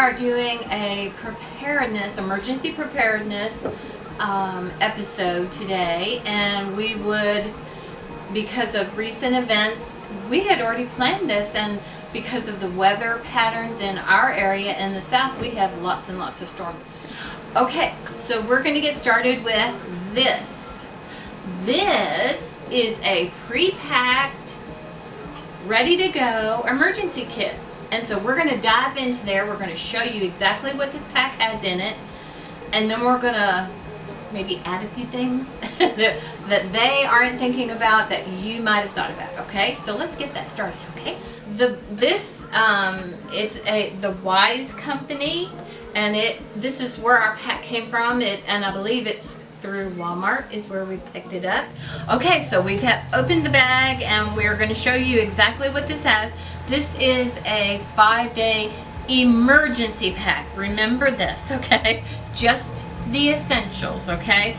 are doing a emergency preparedness episode today, and we would, because of recent events, we had already planned this, and because of the weather patterns in our area in the south, we have lots and lots of storms. Okay, so we're going to get started with this. This is a pre-packed, ready to go emergency kit. And so we're going to dive into there. We're going to show you exactly what this pack has in it. And then we're going to maybe add a few things that they aren't thinking about that you might have thought about. Okay, so let's get that started. Okay, it's the Wise Company, and this is where our pack came from. And I believe it's through Walmart is where we picked it up. Okay, so we've opened the bag, and we're going to show you exactly what this has. This is a 5-day emergency pack. Remember this, okay? Just the essentials, okay?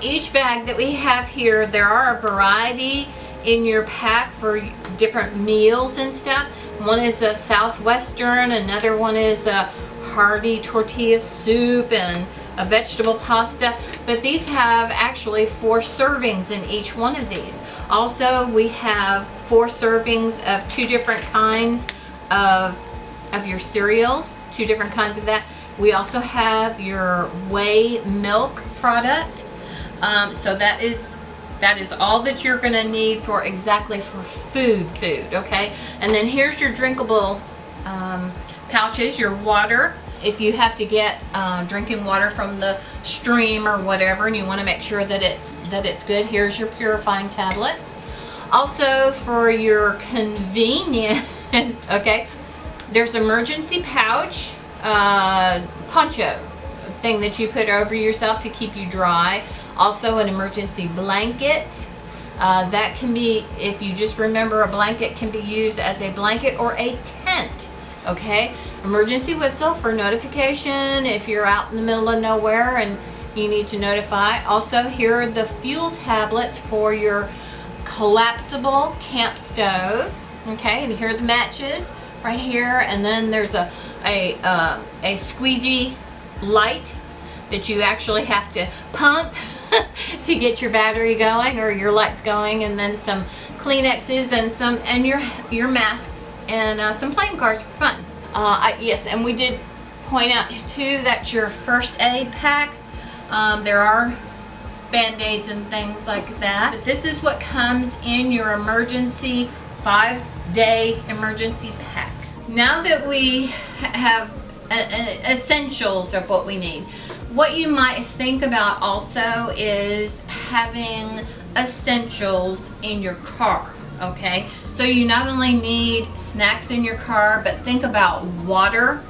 Each bag that we have here, there are a variety in your pack for different meals and stuff. One is a Southwestern, another one is a hearty tortilla soup, and a vegetable pasta. But these have actually 4 servings in each one of these. Also, we have 4 servings of 2 different kinds of your cereals, 2 different kinds of that. We also have your whey milk product. So that is all that you're going to need for food, okay? And then here's your drinkable pouches, your water. If you have to get drinking water from the stream or whatever, and you want to make sure that it's good, here's your purifying tablets. Also, for your convenience, okay, there's emergency pouch, poncho thing that you put over yourself to keep you dry. Also, an emergency blanket. That can be, if you just remember, a blanket can be used as a blanket or a tent. Okay, emergency whistle for notification if you're out in the middle of nowhere and you need to notify. Also, here are the fuel tablets for your collapsible camp stove. Okay, and here are the matches right here, and then there's a squeegee light that you actually have to pump to get your battery going or your lights going, and then some Kleenexes and your mask, and some playing cards for fun. Yes, and we did point out too that your first aid pack, there are Band-Aids and things like that. But this is what comes in your emergency 5-day emergency pack. Now that we have essentials of what we need, what you might think about also is having essentials in your car, okay? So you not only need snacks in your car, but think about water.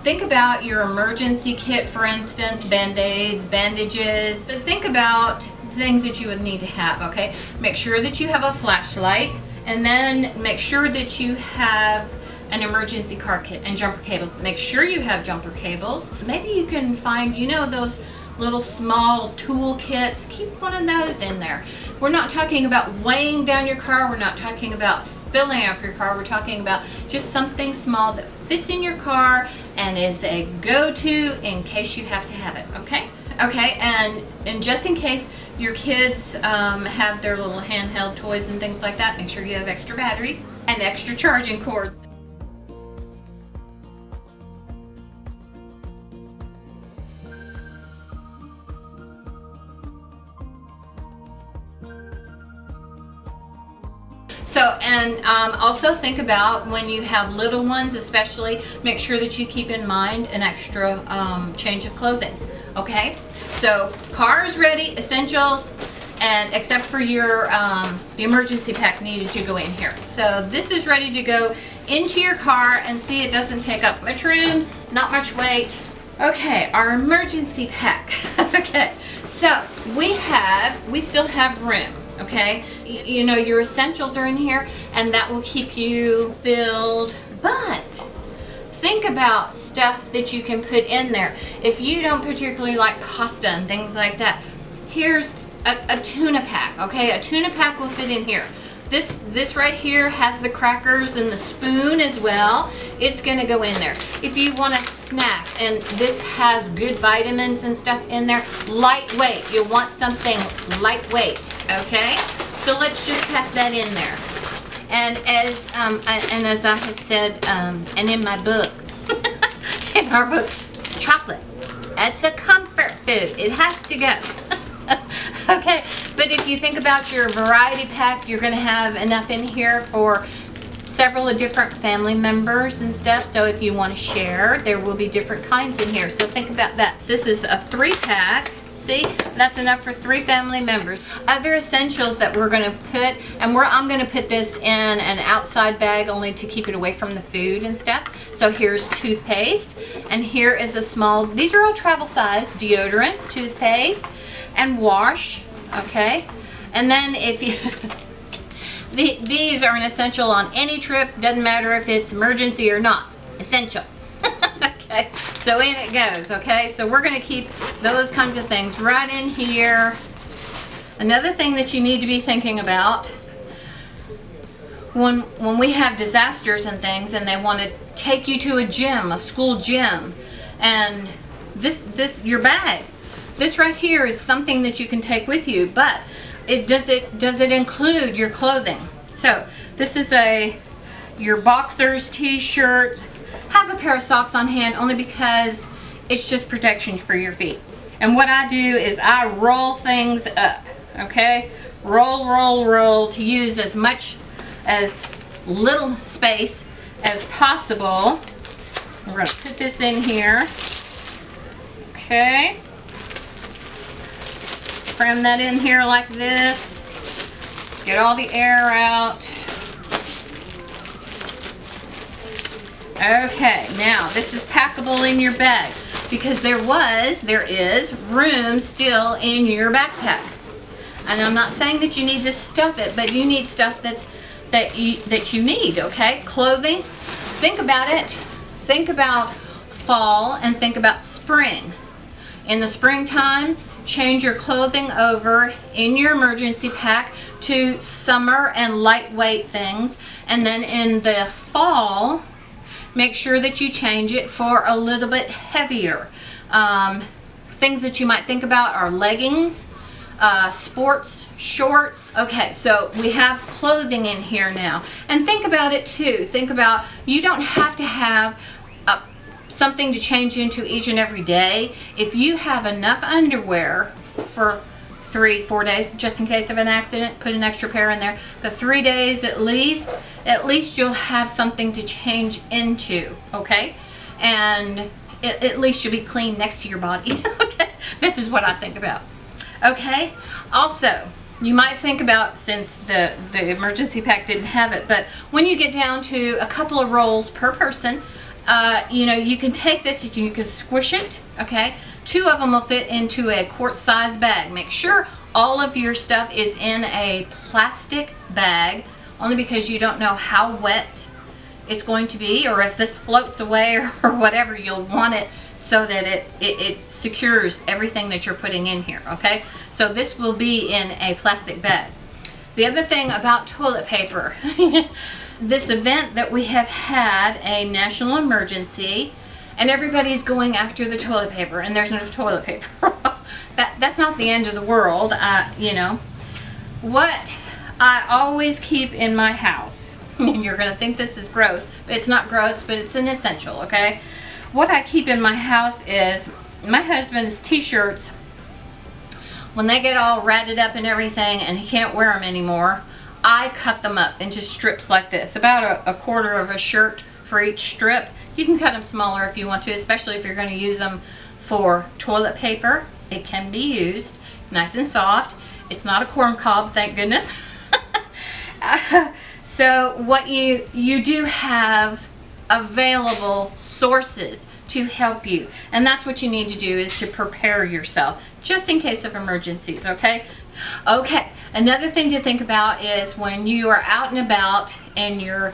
Think about your emergency kit, for instance, Band-Aids, bandages, but think about things that you would need to have, okay? Make sure that you have a flashlight, and then make sure that you have an emergency car kit and jumper cables. Make sure you have jumper cables. Maybe you can find, those little small tool kits. Keep one of those in there. We're not talking about weighing down your car. We're not talking about filling up your car. We're talking about just something small that fits in your car and is a go-to in case you have to have it, okay? Okay, and just in case your kids have their little handheld toys and things like that, make sure you have extra batteries and extra charging cords. So, and also think about when you have little ones, especially, make sure that you keep in mind an extra change of clothing, okay? So, car is ready, essentials, and except for your, the emergency pack needed to go in here. So, this is ready to go into your car, and see, it doesn't take up much room, not much weight. Okay, our emergency pack. Okay, so we still have room. Okay, your essentials are in here, and that will keep you filled. But think about stuff that you can put in there. If you don't particularly like pasta and things like that, here's a tuna pack. Okay, a tuna pack will fit in here. This right here has the crackers and the spoon as well. It's gonna go in there. If you want a snack, and this has good vitamins and stuff in there, lightweight. You want something lightweight, okay? So let's just pack that in there. And as I have said, and in my book, in our book, chocolate. That's a comfort food. It has to go. Okay, but if you think about your variety pack, you're going to have enough in here for several of different family members and stuff. So if you want to share, there will be different kinds in here. So think about that. This is a 3-pack. See, that's enough for 3 family members. Other essentials that we're going to put, and I'm going to put this in an outside bag only to keep it away from the food and stuff. So here's toothpaste, and here is a small, these are all travel size, deodorant, toothpaste, and wash, okay? And then if you, these are an essential on any trip, doesn't matter if it's emergency or not, essential. Okay, so in it goes, okay? So we're gonna keep those kinds of things right in here. Another thing that you need to be thinking about when we have disasters and things and they want to take you to a gym, a school gym, and your bag, this right here is something that you can take with you, but does it include your clothing? So this is your boxers, t-shirt. Have a pair of socks on hand only because it's just protection for your feet. And what I do is I roll things up, okay? Roll to use as little space as possible. We're going to put this in here, okay? Cram that in here like this. Get all the air out. Okay, now this is packable in your bag because there is room still in your backpack. And I'm not saying that you need to stuff it, but you need stuff that you need, okay? Clothing, think about it. Think about fall and think about spring. In the springtime, change your clothing over in your emergency pack to summer and lightweight things. And then in the fall, make sure that you change it for a little bit heavier. Things that you might think about are leggings, sports, shorts. Okay, so we have clothing in here now. And think about it too. Think about, you don't have to have something to change into each and every day. If you have enough underwear for 3-4 days, just in case of an accident, put an extra pair in there. The 3 days at least you'll have something to change into, okay? And at least you'll be clean next to your body. Okay, this is what I think about. Okay, also, you might think about, since the emergency pack didn't have it, but when you get down to a couple of rolls per person, you can take this, you can squish it, okay? 2 of them will fit into a quart-size bag. Make sure all of your stuff is in a plastic bag, only because you don't know how wet it's going to be, or if this floats away or whatever, you'll want it so that it secures everything that you're putting in here, okay? So this will be in a plastic bag. The other thing about toilet paper, this event that we have had, a national emergency, and everybody's going after the toilet paper, and there's no toilet paper. That's not the end of the world, What I always keep in my house, and you're going to think this is gross, but it's not gross, but it's an essential, okay? What I keep in my house is my husband's t-shirts. When they get all ratted up and everything and he can't wear them anymore, I cut them up into strips like this, about a quarter of a shirt for each strip. You can cut them smaller if you want to, especially if you're going to use them for toilet paper. It can be used, nice and soft. It's not a corn cob, thank goodness. So what you do have available sources to help you, and that's what you need to do, is to prepare yourself just in case of emergencies, okay? Okay, another thing to think about is when you are out and about in your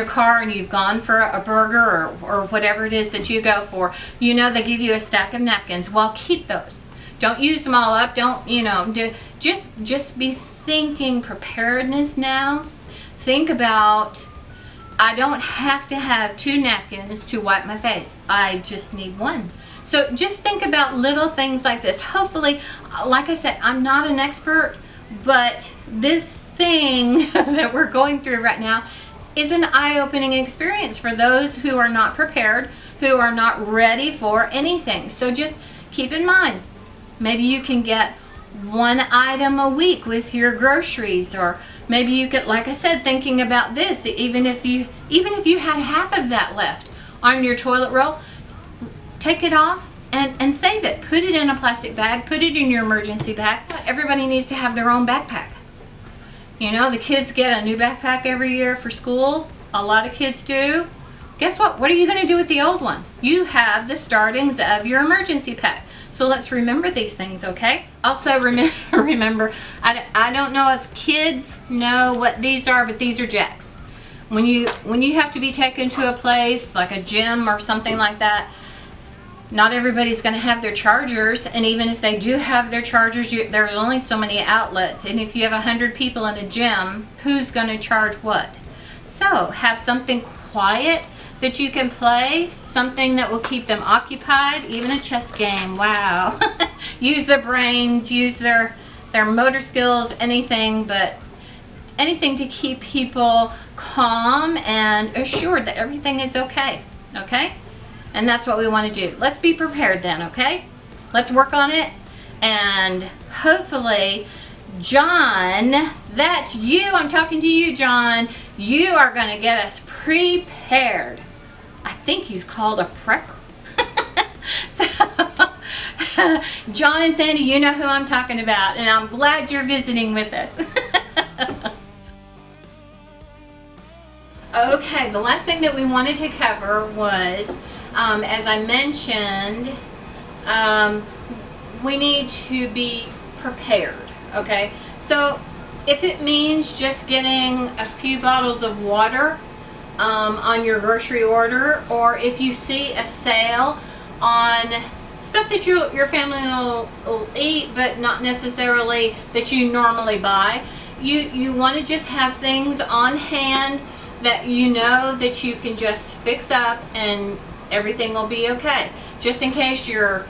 car and you've gone for a burger or whatever it is that you go for, they give you a stack of napkins. Well, keep those. Don't use them all up. Don't, just be thinking preparedness now, think about, I don't have to have 2 napkins to wipe my face. I just need 1. So just think about little things like this. Hopefully, like I said, I'm not an expert, but this thing that we're going through right now is an eye-opening experience for those who are not prepared, who are not ready for anything. So just keep in mind, maybe you can get 1 item a week with your groceries, or maybe you could, like I said, thinking about this, even if you had half of that left on your toilet roll, take it off and save it. Put it in a plastic bag, put it in your emergency bag. Everybody needs to have their own backpack. You know, the kids get a new backpack every year for school. A lot of kids do. Guess what? What are you going to do with the old one? You have the startings of your emergency pack. So let's remember these things, okay? Also remember, I don't know if kids know what these are, but these are jacks. When you have to be taken to a place like a gym or something like that, not everybody's going to have their chargers, and even if they do have their chargers, there's only so many outlets, and if you have 100 people in a gym, who's going to charge what? So have something quiet that you can play, something that will keep them occupied, even a chess game. Wow. Use their brains, use their motor skills, anything to keep people calm and assured that everything is okay. Okay? And that's what we want to do. Let's be prepared then, okay? Let's work on it. And hopefully, John, that's you. I'm talking to you, John. You are going to get us prepared. I think he's called a prepper. So, John and Sandy, you know who I'm talking about. And I'm glad you're visiting with us. Okay, the last thing that we wanted to cover was, as I mentioned, we need to be prepared, okay? So if it means just getting a few bottles of water on your grocery order, or if you see a sale on stuff that your family will eat, but not necessarily that you normally buy, you want to just have things on hand that you know that you can just fix up and everything will be okay. Just in case your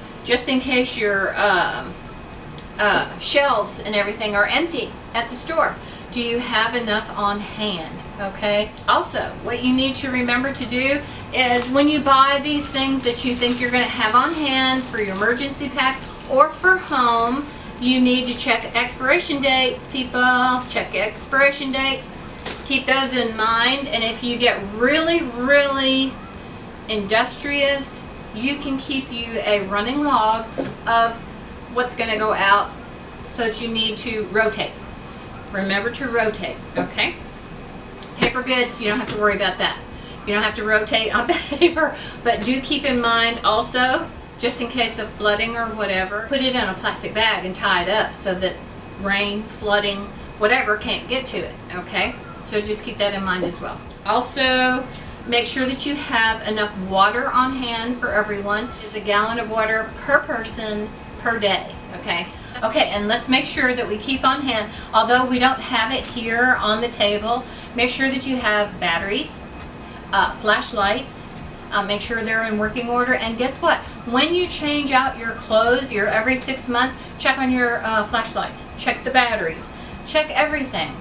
shelves and everything are empty at the store, do you have enough on hand? Okay. Also, what you need to remember to do is when you buy these things that you think you're going to have on hand for your emergency pack or for home, you need to check expiration dates. People, check expiration dates. Keep those in mind. And if you get really industrious, you can keep you a running log of what's going to go out, so that you need to rotate. Remember to rotate, okay? Paper goods, you don't have to worry about that. You don't have to rotate on paper, but do keep in mind also, just in case of flooding or whatever, put it in a plastic bag and tie it up so that rain, flooding, whatever can't get to it, okay? So just keep that in mind as well. Also, make sure that you have enough water on hand for everyone. It's a gallon of water per person per day, okay? Okay, and let's make sure that we keep on hand, although we don't have it here on the table, make sure that you have batteries, flashlights, make sure they're in working order, and guess what? When you change out your clothes, every 6 months, check on your flashlights, check the batteries, check everything.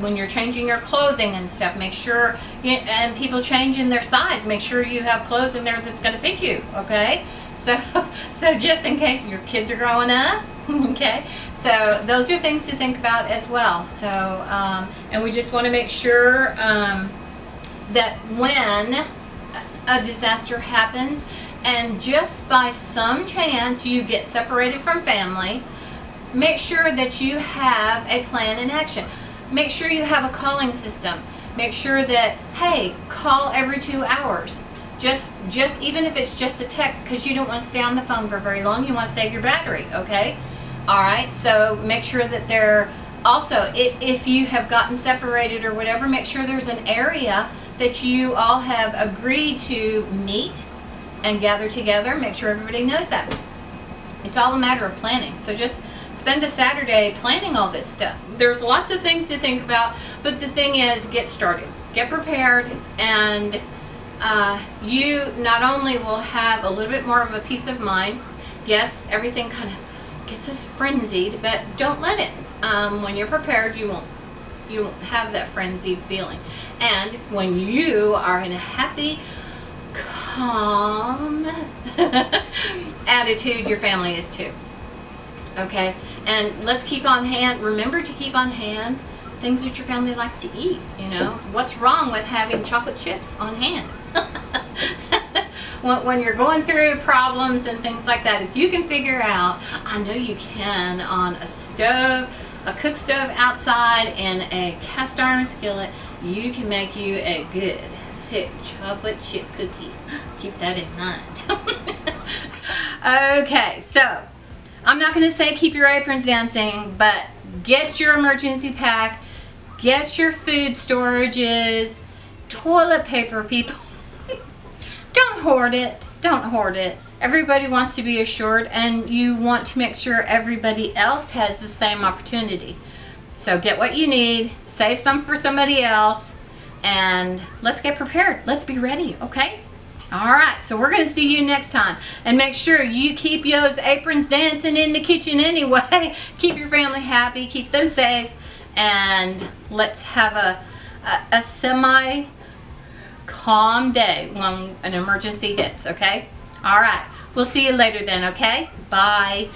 When you're changing your clothing and stuff, make sure, and people change in their size, make sure you have clothes in there that's going to fit you, okay? So just in case your kids are growing up, okay? So those are things to think about as well. So, and we just want to make sure that when a disaster happens, and just by some chance you get separated from family, make sure that you have a plan in action. Make sure you have a calling system. Make sure that, hey, call every 2 hours. Just even if it's just a text, because you don't want to stay on the phone for very long. You want to save your battery, okay? All right, so make sure that they're also, if you have gotten separated or whatever, make sure there's an area that you all have agreed to meet and gather together. Make sure everybody knows that. It's all a matter of planning. So just spend the Saturday planning all this stuff. There's lots of things to think about, but the thing is, get started, get prepared, and you not only will have a little bit more of a peace of mind. Yes, everything kind of gets us frenzied, but don't let it. When you're prepared, you won't have that frenzied feeling. And when you are in a happy, calm attitude, your family is too. Okay? And let's keep on hand, remember to keep on hand things that your family likes to eat, you know. What's wrong with having chocolate chips on hand? When you're going through problems and things like that, if you can figure out, I know you can, on a stove, a cook stove outside, and a cast iron skillet, you can make you a good thick chocolate chip cookie. Keep that in mind. Okay, so I'm not going to say keep your aprons dancing, but get your emergency pack, get your food storages, toilet paper, people. Don't hoard it. Don't hoard it. Everybody wants to be assured, and you want to make sure everybody else has the same opportunity. So get what you need, save some for somebody else, and let's get prepared. Let's be ready, okay? All right, so we're going to see you next time. And make sure you keep those aprons dancing in the kitchen anyway. Keep your family happy, keep them safe, and let's have a semi calm day when an emergency hits, okay? All right, we'll see you later then, okay? Bye.